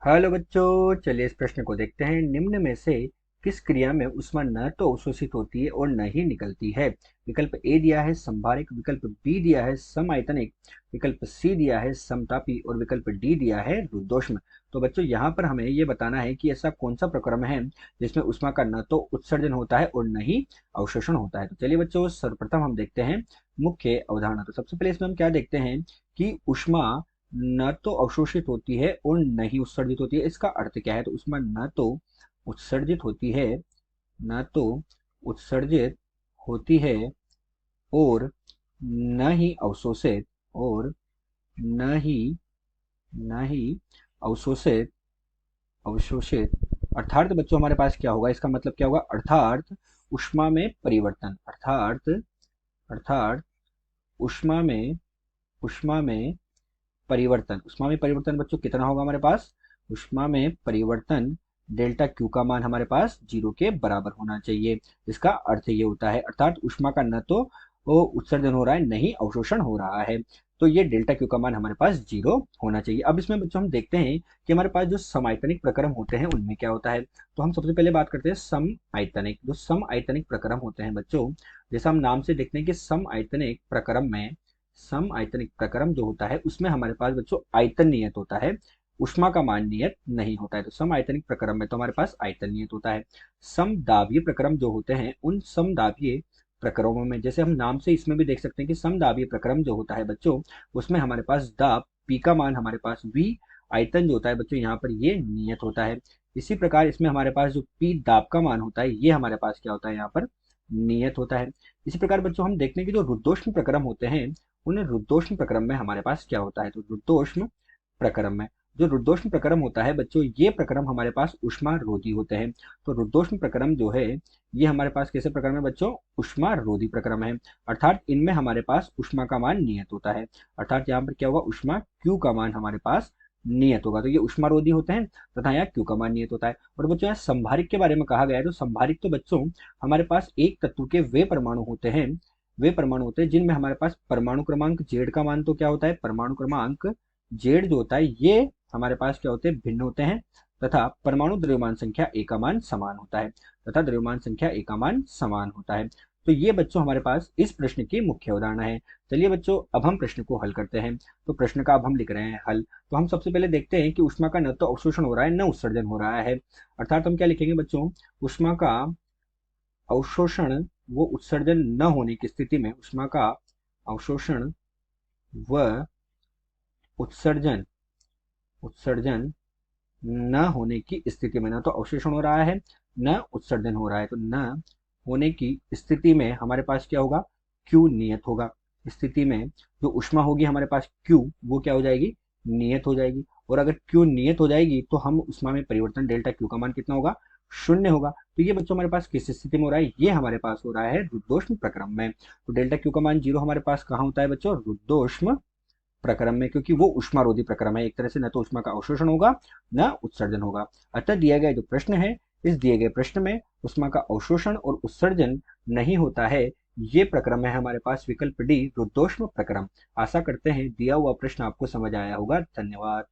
Hello बच्चों, चलिए इस प्रश्न को देखते हैं। निम्न में से किस क्रिया में ऊष्मा न तो अवशोषित होती है और न ही निकलती है। विकल्प ए दिया है संभारिक, विकल्प बी दिया है समआयतनिक, विकल्प सी दिया है समतापी और विकल्प डी दिया है रुद्धोष्म। तो बच्चों यहाँ पर हमें ये बताना है कि ऐसा कौन सा प्रक्रम है जिसमें ऊष्मा का न तो उत्सर्जन होता है और न ही अवशोषण होता है। तो चलिए बच्चों, सर्वप्रथम हम देखते हैं मुख्य अवधारणा। तो सबसे पहले इसमें हम क्या देखते हैं कि ऊष्मा न तो अवशोषित होती है और न ही उत्सर्जित होती है। इसका अर्थ क्या है? तो उसमें न तो उत्सर्जित होती है, न तो उत्सर्जित होती है और न ही अवशोषित, और न ही न ही अवशोषित अवशोषित। अर्थात बच्चों हमारे पास क्या होगा? इसका मतलब क्या होगा? अर्थात ऊष्मा में परिवर्तन, अर्थात ऊष्मा में ऊष्मा में ऊष्मा में परिवर्तन बच्चों कितना होगा हमारे पास? ऊष्मा में परिवर्तन डेल्टा क्यू का मान हमारे पास 0 के बराबर होना चाहिए। इसका अर्थ ये होता है, अर्थात ऊष्मा का न तो वो उत्सर्जन हो रहा है, नहीं अवशोषण हो रहा है। तो ये डेल्टा क्यू का मान हमारे पास 0 होना चाहिए। अब इसमें बच्चों हम देखते हैं कि हमारे पास जो समआयतनिक प्रक्रम होते हैं उनमें क्या होता है। तो हम सबसे पहले बात करते हैं समआयतनिक। जो समआयतनिक प्रक्रम होते हैं बच्चों, जैसा हम नाम से देखते हैं कि समआयतनिक प्रक्रम जो होता है उसमें हमारे पास बच्चों आयतन नियत होता है, ऊष्मा का मान नियत नहीं होता है। तो समआयतनिक प्रक्रम में तो हमारे पास आयतन नियत होता है। समदाबीय प्रक्रम जो होते हैं, उन समदाबीय प्रक्रमों में, जैसे हम नाम से इसमें भी देख सकते हैं कि समदाबीय प्रक्रम जो होता है बच्चों, उसमें हमारे पास दाब पी का मान हमारे पास वी, आयतन जो होता है बच्चों यहाँ पर ये नियत होता है। इसी प्रकार इसमें हमारे पास जो पी दाब का मान होता है ये हमारे पास क्या होता है? यहाँ पर नियत होता है। इसी प्रकार बच्चों हम देखते हैं कि जो रुद्धोष्म प्रक्रम होते हैं, उन रुद्धोष्म प्रक्रम में हमारे पास क्या होता है? तो रुद्धोष्म प्रक्रम में, जो रुद्धोष्म प्रक्रम होता है बच्चों, ये प्रक्रम हमारे पास ऊष्मा रोधी होते हैं। तो रुद्धोष्म प्रक्रम जो है ये हमारे पास कैसे प्रक्रम है बच्चों? ऊष्मा रोधी प्रक्रम है। अर्थात इनमें हमारे पास ऊष्मा का मान नियत होता है। अर्थात यहाँ पर क्या होगा? ऊष्मा क्यू का मान हमारे पास नियत होगा। तो ये ऊष्मा रोधी होते हैं तथा यहाँ क्यू का मान नियत होता है। और बच्चों यहाँ संभारिक के बारे में कहा गया है। तो संभारिक तो बच्चों हमारे पास एक तत्व के वे परमाणु होते हैं जिनमें हमारे पास परमाणु क्रमांक जेड का मान तो क्या होता है? परमाणु क्रमांक जेड जो होता है ये हमारे पास क्या होते हैं? भिन्न होते हैं। तथा परमाणु द्रव्यमान संख्या ए का मान समान होता है, तो ये बच्चों हमारे पास इस प्रश्न की मुख्य उदाहरण है। चलिए बच्चों, अब हम प्रश्न को हल करते हैं। तो प्रश्न का अब हम लिख रहे हैं हल। तो हम सबसे पहले देखते हैं कि ऊष्मा का न तो अवशोषण हो रहा है न उत्सर्जन हो रहा है। अर्थात हम क्या लिखेंगे बच्चों? ऊष्मा का अवशोषण व उत्सर्जन न होने की स्थिति में, ऊष्मा का अवशोषण व उत्सर्जन उत्सर्जन न होने की स्थिति में, न तो अवशोषण हो रहा है न उत्सर्जन हो रहा है, तो न होने की स्थिति में हमारे पास क्या होगा? क्यू नियत होगा। स्थिति में जो ऊष्मा होगी हमारे पास क्यू, वो क्या हो जाएगी? नियत हो जाएगी। और अगर क्यू नियत हो जाएगी तो हम ऊष्मा में परिवर्तन डेल्टा क्यू का मान कितना होगा? शून्य होगा। तो ये बच्चों हमारे पास किस स्थिति में हो रहा है? ये हमारे पास हो रहा है रुद्धोष्म प्रक्रम में। तो डेल्टा क्यू का मान 0 हमारे पास कहाँ होता है बच्चों? रुद्धोष्म प्रक्रम में, क्योंकि वो ऊष्मारोधी प्रक्रम है। एक तरह से न तो ऊष्मा का अवशोषण होगा न उत्सर्जन होगा। अतः दिया गया जो प्रश्न है, इस दिए गए प्रश्न में ऊष्मा का अवशोषण और उत्सर्जन नहीं होता है। ये प्रक्रम है हमारे पास विकल्प डी, रुद्धोष्म प्रक्रम। आशा करते हैं दिया हुआ प्रश्न आपको समझ आया होगा। धन्यवाद।